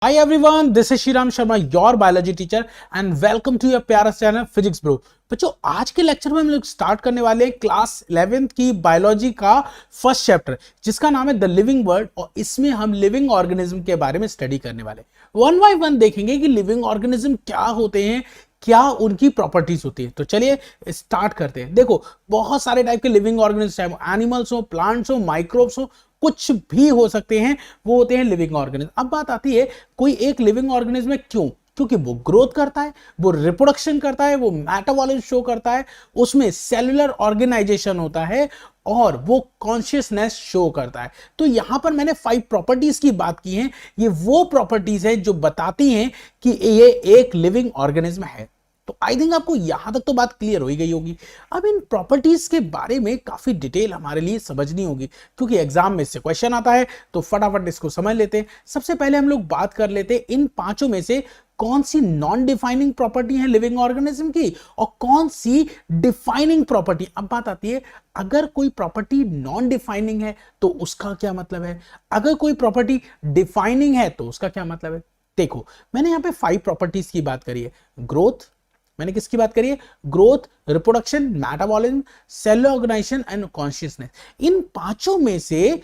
Hi everyone, this is Shriram Sharma, your biology teacher and welcome to your प्यारा channel physics bro. बच्चों आज के lecture में हम लोग स्टार्ट करने वाले हैं क्लास 11th की बायोलॉजी का फर्स्ट चैप्टर जिसका नाम है द लिविंग वर्ल्ड और इसमें हम लिविंग ऑर्गेनिज्म के बारे में स्टडी करने वाले वन बाय वन देखेंगे कि लिविंग ऑर्गेनिज्म क्या होते हैं, क्या उनकी प्रॉपर्टीज होती है। तो चलिए स्टार्ट करते हैं। देखो बहुत सारे टाइप के लिविंग ऑर्गेनिज्म, चाहे एनिमल्स हो, प्लांट्स हो, माइक्रोब्स हो, कुछ भी हो सकते हैं, वो होते हैं लिविंग ऑर्गेनिज्म। अब बात आती है कोई एक लिविंग ऑर्गेनिज्म है, क्यों? क्योंकि वो ग्रोथ करता है, वो रिप्रोडक्शन करता है, वो मेटाबॉलिज्म शो करता है, उसमें सेलुलर ऑर्गेनाइजेशन होता है और वो कॉन्शियसनेस शो करता है। तो यहां पर मैंने 5 प्रॉपर्टीज की बात की है। ये वो प्रॉपर्टीज है जो बताती हैं कि ये एक लिविंग ऑर्गेनिज्म है। तो आई थिंक आपको यहां तक तो बात क्लियर हो ही गई होगी। अब इन प्रॉपर्टीज के बारे में काफी डिटेल हमारे लिए समझनी होगी क्योंकि एग्जाम में इससे क्वेश्चन आता है, तो फटाफट इसको समझ लेते हैं। सबसे पहले हम लोग बात कर लेते हैं इन पांचों में से कौन सी नॉन डिफाइनिंग प्रॉपर्टी है लिविंग ऑर्गेनिज्म की और कौन सी डिफाइनिंग प्रॉपर्टी। अब बात आती है अगर कोई प्रॉपर्टी नॉन डिफाइनिंग है तो उसका क्या मतलब है, अगर कोई प्रॉपर्टी डिफाइनिंग है तो उसका क्या मतलब है। देखो मैंने यहां पे 5 प्रॉपर्टीज की बात करी है। ग्रोथ, मैंने किसकी बात करी है? Growth, reproduction, metabolism, cellular organization and consciousness. इन पांचों में से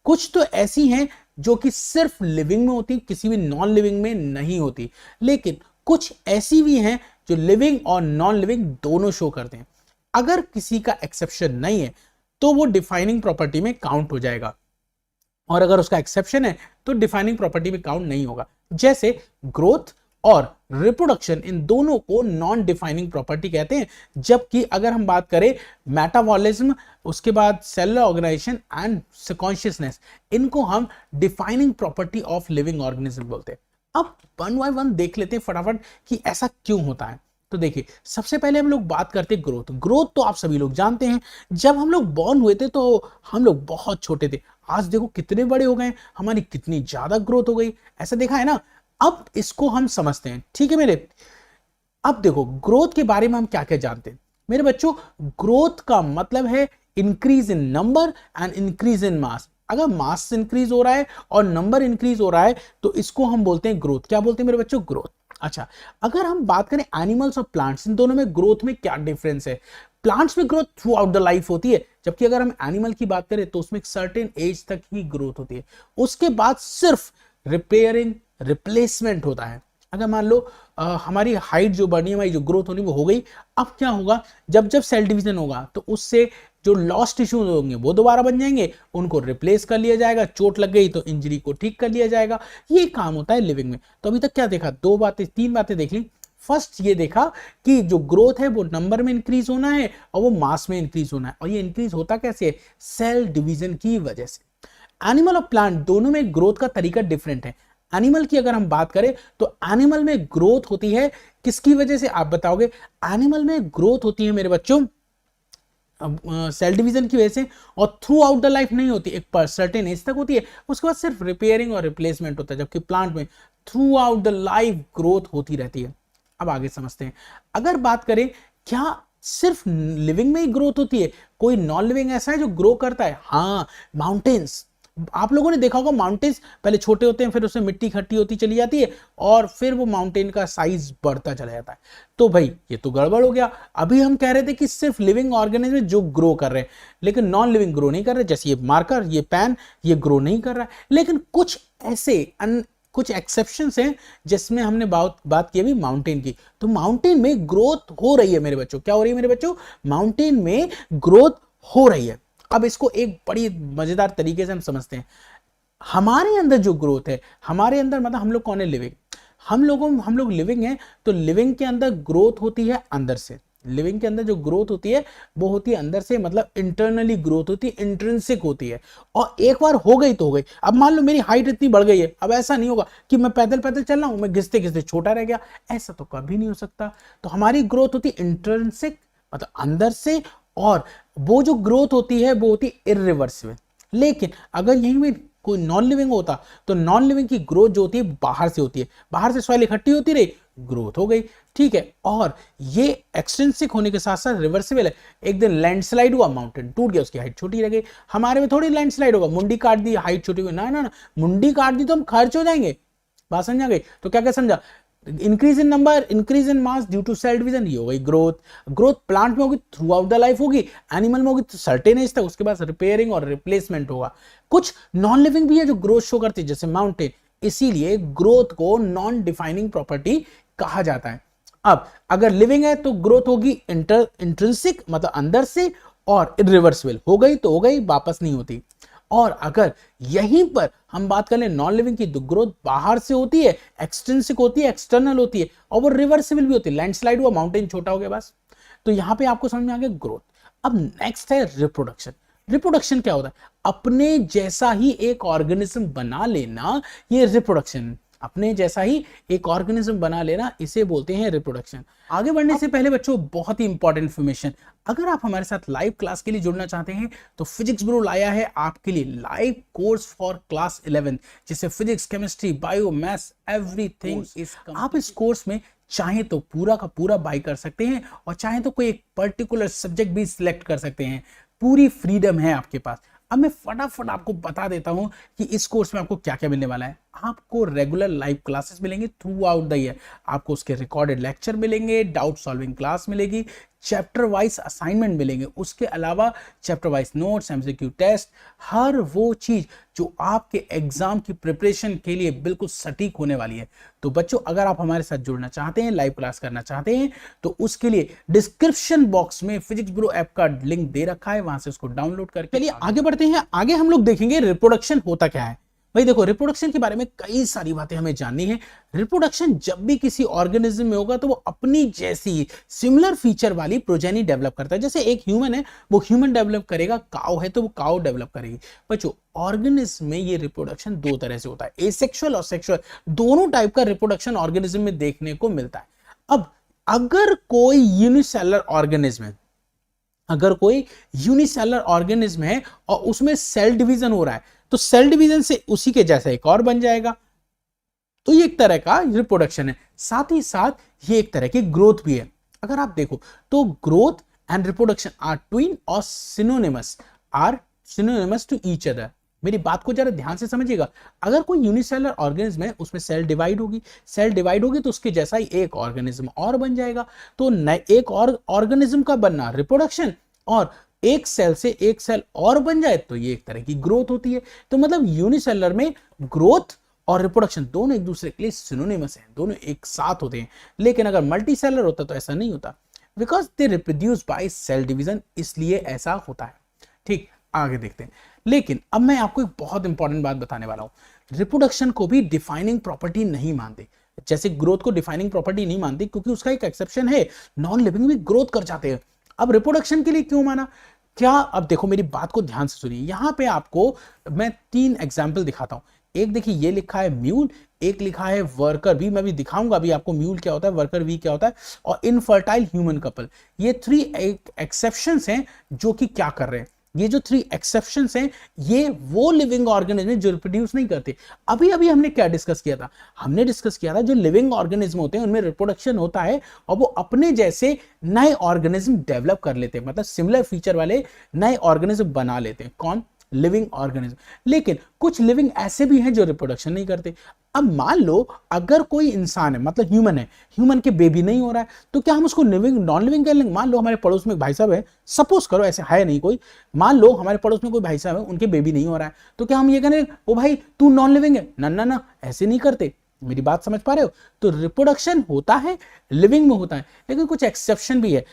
कुछ तो ऐसी हैं जो कि सिर्फ लिविंग में होती, किसी भी नॉन लिविंग में नहीं होती, लेकिन कुछ ऐसी भी हैं जो लिविंग और नॉन लिविंग दोनों शो करते हैं। अगर किसी का एक्सेप्शन नहीं है तो वो डिफाइनिंग प्रॉपर्टी में काउंट हो जाएगा और अगर उसका एक्सेप्शन है तो डिफाइनिंग प्रॉपर्टी में काउंट नहीं होगा। जैसे ग्रोथ और रिप्रोडक्शन, इन दोनों को नॉन डिफाइनिंग प्रॉपर्टी कहते हैं, जबकि अगर हम बात करें मेटाबॉलिज्म, उसके बाद सेलुलर ऑर्गेनाइजेशन एंड कॉन्शियसनेस, इनको हम defining property of living organism बोलते हैं। अब वन बाय वन देख लेते हैं फटाफट कि ऐसा क्यों होता है। तो देखिए सबसे पहले हम लोग बात करते हैं ग्रोथ। ग्रोथ तो आप सभी लोग जानते हैं, जब हम लोग बॉर्न हुए थे तो हम लोग बहुत छोटे थे, आज देखो कितने बड़े हो गए, हमारी कितनी ज्यादा ग्रोथ हो गई, ऐसा देखा है ना। अब इसको हम समझते हैं, ठीक है मेरे। अब देखो ग्रोथ के बारे में हम क्या क्या जानते हैं मेरे बच्चों। ग्रोथ का मतलब है increase in number and increase in mass. अगर मास इंक्रीज हो रहा है और नंबर इंक्रीज हो रहा है तो इसको हम बोलते हैं ग्रोथ। क्या बोलते हैं मेरे बच्चों? ग्रोथ। अच्छा, अगर हम बात करें एनिमल्स और प्लांट्स, इन दोनों में ग्रोथ में क्या डिफरेंस है? प्लांट्स में growth through out the life होती है, जबकि अगर हम एनिमल की बात करें तो उसमें एक सर्टेन एज तक ही ग्रोथ होती है, उसके बाद सिर्फ रिपेयरिंग, रिप्लेसमेंट होता है। अगर मान लो हमारी हाइट जो बढ़नी है, हमारी जो ग्रोथ होनी वो हो गई, अब क्या होगा? जब जब सेल डिवीजन होगा तो उससे जो लॉस्ट टिश्यूज होंगे वो दोबारा बन जाएंगे, उनको रिप्लेस कर लिया जाएगा, चोट लग गई तो इंजरी को ठीक कर लिया जाएगा। ये काम होता है लिविंग में। तो अभी तक क्या देखा? 3 बातें देख ली। फर्स्ट ये देखा कि जो ग्रोथ है वो नंबर में इंक्रीज होना है और वो मास में इंक्रीज होना है, और ये इंक्रीज होता कैसे है? सेल डिवीजन की वजह से। एनिमल और प्लांट दोनों में ग्रोथ का तरीका डिफरेंट है। एनिमल की अगर हम बात करें तो एनिमल में ग्रोथ होती है किसकी वजह से, आप बताओगे? एनिमल में ग्रोथ होती है मेरे बच्चों सेल डिवीजन की वजह से, और थ्रू आउट द लाइफ नहीं होती, एक सर्टेन एज तक होती है, उसके बाद सिर्फ रिपेयरिंग और रिप्लेसमेंट होता है, जबकि प्लांट में through out the life growth होती रहती है। अब आगे समझते हैं। अगर बात करें क्या सिर्फ लिविंग में ही ग्रोथ होती है, कोई नॉन लिविंग ऐसा है जो ग्रो करता है? हाँ, माउंटेन्स। आप लोगों ने देखा होगा माउंटेन्स पहले छोटे होते हैं, फिर उसमें मिट्टी इकट्ठी होती चली जाती है और फिर वो माउंटेन का साइज बढ़ता चला जाता है। तो भाई ये तो गड़बड़ हो गया। अभी हम कह रहे थे कि सिर्फ लिविंग ऑर्गेनिज्म जो ग्रो कर रहे हैं, लेकिन नॉन लिविंग ग्रो नहीं कर रहे। जैसे ये मार्कर, ये पेन, ये ग्रो नहीं कर रहा है, लेकिन कुछ ऐसे कुछ एक्सेप्शंस हैं जिसमें हमने बात की अभी माउंटेन की। तो माउंटेन में ग्रोथ हो रही है मेरे बच्चों। क्या हो रही है मेरे बच्चों? माउंटेन में ग्रोथ हो रही है। अब इसको एक बड़ी मजेदार तरीके से हम समझते हैं। हमारे अंदर जो ग्रोथ है, हमारे अंदर मतलब हम लोग कौन है? लिविंग। हम लोग लिविंग हैं, तो लिविंग के अंदर ग्रोथ होती है अंदर से। लिविंग के अंदर जो ग्रोथ होती है वो होती है अंदर से, मतलब इंटरनली ग्रोथ होती है, इंट्रिंसिक होती है। और एक बार हो गई तो हो गई। अब मान लो मेरी हाइट इतनी बढ़ गई है, अब ऐसा नहीं होगा कि मैं पैदल पैदल चल रहा हूं, मैं घिसते घिसते छोटा रह गया, ऐसा तो कभी नहीं हो सकता। तो हमारी ग्रोथ होती है इंट्रिंसिक, मतलब अंदर से, और वो जो ग्रोथ होती है वो होती है इरिवर्सिबल। लेकिन अगर यहीं में कोई नॉन लिविंग होता तो नॉन लिविंग की ग्रोथ जो होती है बाहर से होती है, बाहर से सॉइल इकट्ठी होती रही, ग्रोथ हो गई, ठीक है। और ये एक्सटेंसिक होने के साथ साथ रिवर्सिबल है। एक दिन लैंडस्लाइड हुआ, माउंटेन टूट गया, उसकी हाइट छोटी रह गई। हमारे में थोड़ी लैंडस्लाइड होगा, मुंडी काट दी, हाइट छोटी हुई, ना ना ना, मुंडी काट दी तो हम खर्च हो जाएंगे, बात समझा गई? तो क्या क्या समझा? Increase in number, increase in mass due to cell division, ये हो गई ग्रोथ। ग्रोथ प्लांट में होगी थ्रू आउट द लाइफ होगी, एनिमल में होगी तो सर्टेन एज तक, उसके बाद रिपेयरिंग और रिप्लेसमेंट होगा। कुछ नॉन लिविंग भी है जो ग्रोथ शो करती है, जैसे माउंटेन, इसीलिए ग्रोथ को नॉन डिफाइनिंग प्रॉपर्टी कहा जाता है। अब अगर लिविंग है तो ग्रोथ होगी इंट्रिंसिक मतलब अंदर से, और इरिवर्सिबल, हो गई तो हो गई, वापस नहीं होती। और अगर यहीं पर हम बात कर ले नॉन लिविंग की, तो ग्रोथ बाहर से होती है, एक्सट्रिंसिक होती है, एक्सटर्नल होती है, और वो रिवर्सिबल भी होती है। लैंडस्लाइड हुआ, माउंटेन छोटा हो गया, बस। तो यहां पे आपको समझ में आ गया ग्रोथ। अब नेक्स्ट है रिप्रोडक्शन। रिप्रोडक्शन क्या होता है? अपने जैसा ही एक ऑर्गेनिज्म बना लेना, ये रिप्रोडक्शन। अपने जैसा ही एक ऑर्गेनिज्म बना लेना, इसे बोलते हैं रिप्रोडक्शन। आगे बढ़ने से पहले बच्चों बहुत ही इंपॉर्टेंट इंफॉर्मेशन, अगर आप हमारे साथ लाइव क्लास के लिए जुड़ना चाहते हैं तो फिजिक्स ब्रो लाया है आपके लिए लाइव कोर्स फॉर क्लास 11, जिसे physics, chemistry, bio, maths, everything is. आप इस कोर्स में चाहे तो पूरा का पूरा बाय कर सकते हैं, और चाहे तो कोई एक पर्टिकुलर सब्जेक्ट भी सिलेक्ट कर सकते हैं। पूरी फ्रीडम है आपके पास। अब मैं फटाफट आपको बता देता हूं कि इस कोर्स में आपको क्या क्या मिलने वाला है। आपको रेगुलर लाइव क्लासेस मिलेंगे थ्रू आउट द ईयर, आपको उसके रिकॉर्डेड लेक्चर मिलेंगे, डाउट सॉल्विंग क्लास मिलेगी, चैप्टर वाइज असाइनमेंट मिलेंगे, उसके अलावा chapter wise notes, MCQ test, हर वो चीज जो आपके एग्जाम की प्रिपरेशन के लिए बिल्कुल सटीक होने वाली है। तो बच्चों अगर आप हमारे साथ जुड़ना चाहते हैं, लाइव क्लास करना चाहते हैं, तो उसके लिए डिस्क्रिप्शन बॉक्स में फिजिक्स ब्रो ऐप का लिंक दे रखा है, वहां से उसको डाउनलोड करके। चलिए आगे बढ़ते हैं। आगे हम लोग देखेंगे रिप्रोडक्शन होता क्या है। भाई देखो, रिप्रोडक्शन के बारे में कई सारी बातें हमें जाननी है। रिप्रोडक्शन जब भी किसी ऑर्गेनिज्म में होगा तो वो अपनी जैसी सिमिलर फीचर वाली प्रोजेनी डेवलप करता है। जैसे एक ह्यूमन है, वो ह्यूमन डेवलप करेगा, काऊ है तो वो काऊ डेवलप करेगी। बच्चों ऑर्गेनिज्म में ये रिप्रोडक्शन दो तरह से होता है, एसेक्सुअल और सेक्सुअल, दोनों टाइप का रिप्रोडक्शन ऑर्गेनिज्म में देखने को मिलता है। अब अगर कोई यूनिसेलुलर ऑर्गेनिज्म है, अगर कोई यूनिसेलुलर ऑर्गेनिज्म है और उसमें सेल डिवीजन हो रहा है, तो सेल डिवीजन से उसी के जैसा एक और बन जाएगा। तो ये एक तरह का रिप्रोडक्शन है। साथ ही साथ ये एक तरह की ग्रोथ भी है। अगर आप देखो तो growth and reproduction are twin और सिनोनिमस टू ईच अदर। मेरी बात को जरा ध्यान से समझिएगा। अगर कोई यूनिसेलुलर ऑर्गेनिज्म है, उसमें सेल डिवाइड होगी, सेल डिवाइड होगी तो उसके जैसा ही एक ऑर्गेनिज्म और बन जाएगा। तो एक और ऑर्गेनिज्म का बनना रिप्रोडक्शन, और एक सेल से एक सेल और बन जाए तो ये एक तरह की ग्रोथ होती है। तो मतलब यूनिसेलुलर में ग्रोथ और रिप्रोडक्शन दोनों एक दूसरे के लिए सिनोनिमस हैं, दोनों एक साथ होते हैं। लेकिन अगर मल्टी सेलर होता तो ऐसा नहीं होता, because they reproduce by cell division, इसलिए ऐसा होता है। ठीक, आगे देखते हैं। लेकिन अब मैं आपको एक बहुत इंपॉर्टेंट बात बताने वाला हूं। रिप्रोडक्शन को भी डिफाइनिंग प्रॉपर्टी नहीं मानते, जैसे ग्रोथ को डिफाइनिंग प्रॉपर्टी नहीं मानती, क्योंकि उसका एक एक्सेप्शन है, नॉन लिविंग भी ग्रोथ कर जाते हैं। अब रिप्रोडक्शन के लिए क्यों माना? क्या, अब देखो मेरी बात को ध्यान से सुनिए। यहां पे आपको मैं 3 एग्जाम्पल दिखाता हूं। एक देखिए, ये लिखा है म्यूल, एक लिखा है वर्कर भी। मैं भी दिखाऊंगा अभी आपको म्यूल क्या होता है, वर्कर वी क्या होता है, और इनफर्टाइल ह्यूमन कपल। ये 3 एक्सेप्शंस हैं जो कि क्या कर रहे हैं। ये जो 3 एक्सेप्शंस हैं, ये वो लिविंग ऑर्गेनिज्म जो रिप्रोड्यूस नहीं करते। अभी अभी हमने क्या डिस्कस किया था? हमने डिस्कस किया था जो लिविंग ऑर्गेनिज्म होते हैं उनमें रिप्रोडक्शन होता है, और वो अपने जैसे नए ऑर्गेनिज्म डेवलप कर लेते हैं, मतलब सिमिलर फीचर वाले नए ऑर्गेनिज्म बना लेते हैं। कौन? Living organism. लेकिन कुछ लिविंग ऐसे भी हैं जो रिप्रोडक्शन नहीं करते। अब मान लो अगर कोई इंसान है, मतलब ह्यूमन है, ह्यूमन के बेबी नहीं हो रहा है, तो क्या हम उसको लिविंग नॉन लिविंग कर लेंगे? मान लो हमारे पड़ोस में एक भाई साहब है, सपोज करो, ऐसे है नहीं कोई, मान लो हमारे पड़ोस में कोई भाई साहब है, उनके बेबी नहीं हो रहा है, तो क्या हम ये कहें ओ भाई तू नॉन लिविंग है? ना ना ना, ऐसे नहीं करते। मेरी बात समझ पा रहे हो? तो रिप्रोडक्शन होता है, लिविंग में होता है, लेकिन कुछ एक्सेप्शन भी है।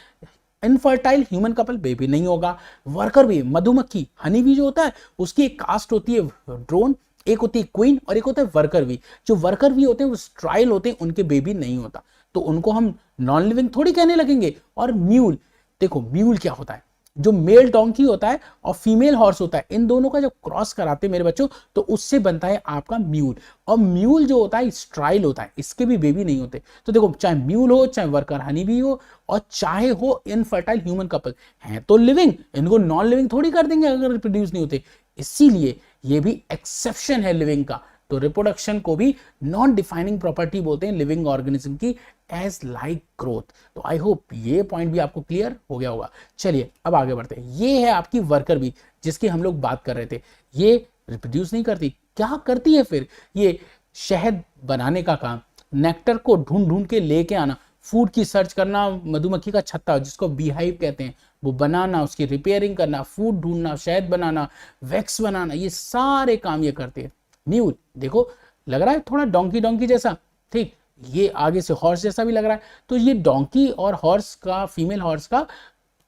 इनफर्टाइल ह्यूमन कपल, बेबी नहीं होगा। वर्कर भी, मधुमक्खी, हनी भी जो होता है, उसकी एक कास्ट होती है ड्रोन, एक होती है क्वीन, और एक होता है वर्कर भी। जो वर्कर भी होते हैं वो स्ट्राइल होते हैं, उनके बेबी नहीं होता, तो उनको हम नॉन लिविंग थोड़ी कहने लगेंगे। और म्यूल, देखो म्यूल क्या होता है, जो मेल डोंकी होता है और फीमेल हॉर्स होता है, इन दोनों का जब क्रॉस कराते हैं मेरे बच्चों, तो उससे बनता है आपका म्यूल। और म्यूल जो होता है स्ट्राइल होता है, इसके भी बेबी नहीं होते। तो देखो, चाहे म्यूल हो, चाहे वर्कर हनी भी हो, और चाहे हो इनफर्टाइल ह्यूमन कपल, हैं तो लिविंग, इनको नॉन लिविंग थोड़ी कर देंगे अगर रिप्रोड्यूस नहीं होते। इसीलिए ये भी एक्सेप्शन है लिविंग का। तो रिप्रोडक्शन को भी नॉन डिफाइनिंग प्रॉपर्टी बोलते हैं लिविंग ऑर्गेनिज्म की, एज लाइक ग्रोथ। तो आई होप ये पॉइंट भी आपको क्लियर हो गया होगा। चलिए अब आगे बढ़ते हैं। ये है आपकी वर्कर बी, जिसकी हम लोग बात कर रहे थे। ये रिप्रोड्यूस नहीं करती, क्या करती है फिर? ये शहद बनाने का काम, नेक्टर को ढूंढ ढूंढ के लेके आना, फूड की सर्च करना, मधुमक्खी का छत्ता जिसको बीहाइव कहते हैं वो बनाना, उसकी रिपेयरिंग करना, फूड ढूंढना, शहद बनाना, वैक्स बनाना, ये सारे काम ये करते हैं। म्यूल देखो लग रहा है थोड़ा डोंकी डोंकी जैसा, ठीक, ये आगे से हॉर्स जैसा भी लग रहा है, तो ये डोंकी और हॉर्स का, फीमेल हॉर्स का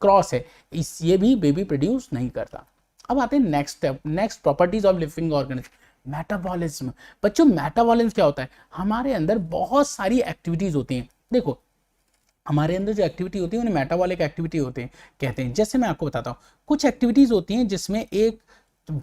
क्रॉस है, ये भी बेबी प्रोड्यूस नहीं करता। अब आते हैं next step, next properties of living organism, metabolism. बच्चों मेटाबॉलिज्म क्या होता है? हमारे अंदर बहुत सारी एक्टिविटीज होती हैं। देखो हमारे अंदर जो एक्टिविटी होती है उन्हें मेटाबॉलिक एक्टिविटी होते हैं कहते हैं। जैसे मैं आपको बताता हूँ, कुछ एक्टिविटीज होती हैं जिसमें एक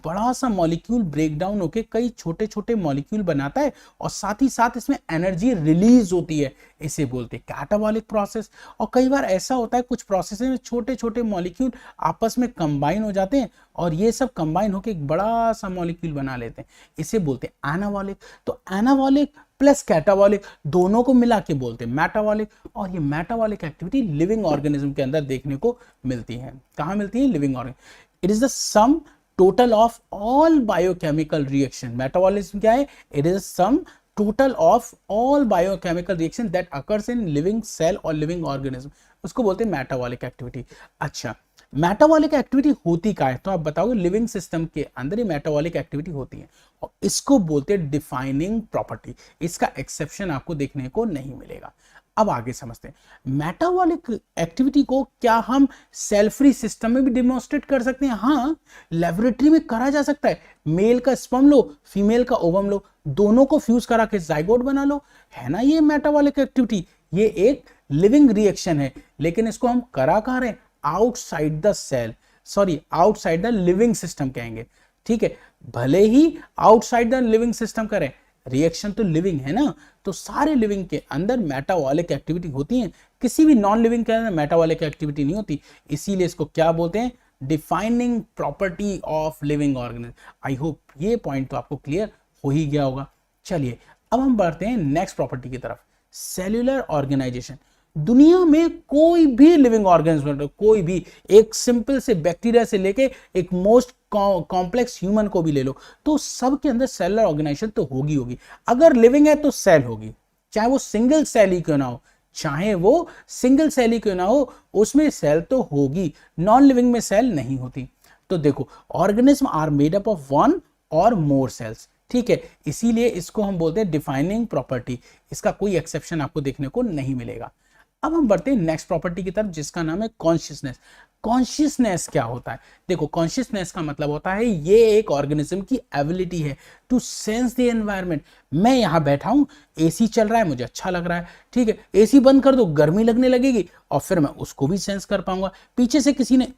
बड़ा सा मॉलिक्यूल ब्रेक डाउन होकर कई छोटे छोटे मॉलिक्यूल बनाता है और साथ ही साथ इसमें एनर्जी रिलीज होती है, इसे बोलते हैं कैटाबॉलिक प्रोसेस। और कई बार ऐसा होता है कुछ प्रोसेस में छोटे छोटे मॉलिक्यूल आपस में कंबाइन हो जाते हैं और ये सब कंबाइन होकर एक बड़ा सा मॉलिक्यूल बना लेते हैं, इसे बोलते हैं एनाबॉलिक। तो एनाबॉलिक प्लस कैटाबॉलिक दोनों को मिला के बोलते हैं मेटाबॉलिक। और ये मेटाबॉलिक एक्टिविटी लिविंग ऑर्गेनिज्म के अंदर देखने को मिलती है। कहाँ मिलती है? Living organism. It is the sum total of all biochemical reaction. Metabolism क्या है? It is sum total of all biochemical reaction that occurs in living cell और लिविंग ऑर्गेनिज्म, उसको बोलते हैं मेटाबॉलिक एक्टिविटी। अच्छा मेटाबॉलिक एक्टिविटी होती क्या है? तो आप बताओगे लिविंग सिस्टम के अंदर ही मेटाबॉलिक एक्टिविटी होती है और इसको बोलते हैं डिफाइनिंग प्रॉपर्टी। इसका एक्सेप्शन आपको देखने को नहीं मिलेगा। अब आगे समझते हैं मेटाबॉलिक एक्टिविटी को क्या हम सेल फ्री सिस्टम में भी डेमोन्स्ट्रेट कर सकते हैं? हाँ, लेबोरेटरी में करा जा सकता है। मेल का स्पर्म लो, फीमेल का ओवम लो, दोनों को फ्यूज करा के जाइगोट बना लो, है ना ये मेटाबॉलिक एक्टिविटी। ये एक लिविंग रिएक्शन है, लेकिन इसको हम करा कहाँ रहे? Outside the cell, sorry outside the living system कहेंगे, ठीक है। भले ही आउटसाइड द लिविंग सिस्टम करें, रिएक्शन तो लिविंग है ना, तो सारे लिविंग के अंदर मेटाबॉलिक एक्टिविटी होती है, किसी भी नॉन लिविंग के अंदर मेटाबॉलिक एक्टिविटी नहीं होती। इसीलिए इसको क्या बोलते हैं? Defining property of living organism. I hope ये पॉइंट तो आपको क्लियर हो ही गया होगा। चलिए अब हम बढ़ते हैं नेक्स्ट प्रॉपर्टी की तरफ, सेल्यूलर ऑर्गेनाइजेशन। दुनिया में कोई भी लिविंग ऑर्गेनिज्म, कोई भी, एक सिंपल से बैक्टीरिया से लेके एक मोस्ट कॉम्प्लेक्स ह्यूमन को भी ले लो, तो सब के अंदर सेलुलर ऑर्गेनाइजेशन तो होगी। अगर लिविंग है तो सेल होगी, चाहे वो सिंगल सेल ही क्यों ना हो, चाहे वो सिंगल सेल ही क्यों ना हो, उसमें सेल तो होगी। नॉन लिविंग में सेल नहीं होती। तो देखो organism are made up of one और मोर सेल्स, ठीक है। इसीलिए इसको हम बोलते हैं डिफाइनिंग प्रॉपर्टी। इसका कोई एक्सेप्शन आपको देखने को नहीं मिलेगा। अब हम बढ़ते हैं नेक्स्ट प्रॉपर्टी की तरफ, जिसका नाम है कॉन्शियसनेस। कॉन्शियसनेस क्या होता है? देखो कॉन्शियसनेस का मतलब होता है ये एक ऑर्गेनिज्म की एबिलिटी है टू सेंस द एनवायरनमेंट। मैं यहाँ बैठा हूँ, एसी चल रहा है, मुझे अच्छा लग रहा है, ठीक है, एसी बंद कर दो, गर्मी लगने लगेगी और फिर मैं उसको भी सेंस कर पाऊंगा। पीछे से किसी ने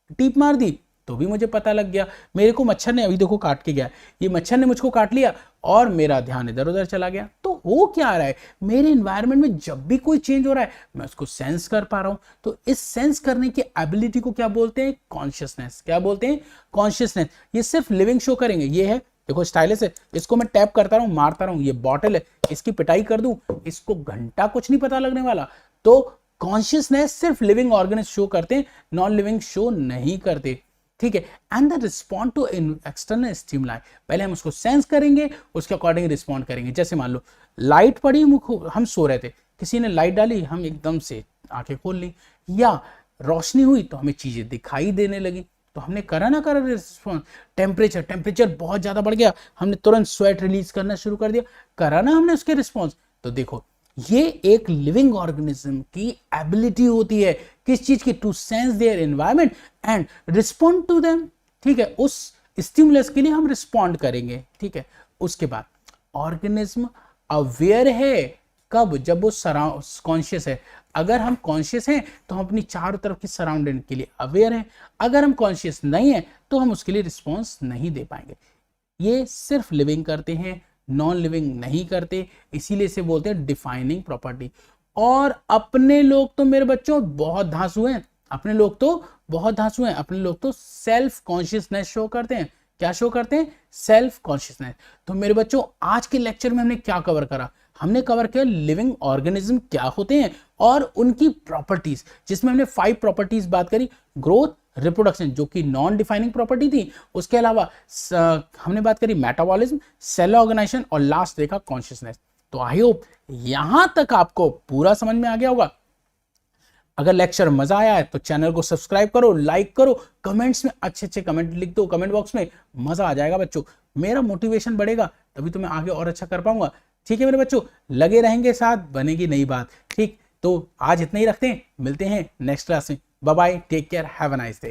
टीप मार दी तो भी मुझे पता लग गया। मेरे को मच्छर ने अभी देखो काट के गया, ये मच्छर ने मुझको काट लिया और मेरा ध्यान इधर उधर चला गया। तो हो क्या रहा है? मेरे एनवायरनमेंट में जब भी कोई चेंज हो रहा है मैं उसको सेंस कर पा रहा हूं। तो इस सेंस करने की एबिलिटी को क्या बोलते हैं? कॉन्शियसनेस। क्या बोलते हैं? कॉन्शियसनेस। ये सिर्फ लिविंग शो करेंगे। ये है देखो स्टाइलिश है, इसको मैं टैप करता रहूं, मारता रहूं, ये बॉटल है, इसकी पिटाई कर दूं, इसको घंटा कुछ नहीं पता लगने वाला। तो कॉन्शियसनेस सिर्फ लिविंग ऑर्गेनिज्म शो करते हैं, नॉन लिविंग शो नहीं करते, ठीक है। And the respond to external stimuli, पहले हम उसको सेंस करेंगे, उसके अकॉर्डिंग रिस्पॉन्ड करेंगे। जैसे मान लो लाइट पड़ी, हम सो रहे थे, किसी ने लाइट डाली, हम एकदम से आंखें खोल ली, या रोशनी हुई तो हमें चीजें दिखाई देने लगी, तो हमने करा ना करा रिस्पॉन्स। टेम्परेचर बहुत ज्यादा बढ़ गया, हमने तुरंत स्वेट रिलीज करना शुरू कर दिया, करा ना हमने उसके रिस्पॉन्स। तो देखो ये एक लिविंग ऑर्गेनिज्म की एबिलिटी होती है, किस चीज की? To sense their environment and respond to them, ठीक है। उस स्टिमुलस के लिए हम रिस्पॉन्ड करेंगे, ठीक है। उसके बाद ऑर्गेनिज्म अवेयर है कब? जब वो कॉन्शियस है। अगर हम कॉन्शियस हैं तो हम अपनी चारों तरफ की सराउंडिंग के लिए अवेयर हैं। अगर हम कॉन्शियस नहीं है तो हम उसके लिए रिस्पॉन्स नहीं दे पाएंगे। ये सिर्फ लिविंग करते हैं, नॉन लिविंग नहीं करते, इसीलिए इसे बोलते हैं डिफाइनिंग प्रॉपर्टी। और अपने लोग तो मेरे बच्चों बहुत धांसू हैं, अपने लोग तो सेल्फ कॉन्शियसनेस शो करते हैं। क्या शो करते हैं? Self consciousness. तो मेरे बच्चों आज के लेक्चर में हमने क्या कवर करा? हमने कवर किया लिविंग ऑर्गेनिज्म क्या होते हैं और उनकी प्रॉपर्टीज, जिसमें हमने 5 प्रॉपर्टीज बात करी: ग्रोथ, रिप्रोडक्शन जो कि नॉन डिफाइनिंग प्रॉपर्टी थी, उसके अलावा हमने बात करी मेटाबॉलिज्म, सेल ऑर्गेनाइजेशन और लास्ट देखा कॉन्शियसनेस। तो आई होप यहां तक आपको पूरा समझ में आ गया होगा। अगर लेक्चर मजा आया है तो चैनल को सब्सक्राइब करो, लाइक करो, कमेंट्स में अच्छे कमेंट लिख दो कमेंट बॉक्स में, मजा आ जाएगा बच्चों, मेरा मोटिवेशन बढ़ेगा, तभी तो मैं आगे और अच्छा कर पाऊंगा। ठीक है मेरे बच्चों, लगे रहेंगे साथ, बनेगी नई बात। ठीक, तो आज इतना ही रखते हैं, मिलते हैं नेक्स्ट क्लास में। Bye bye, take care, have a nice day.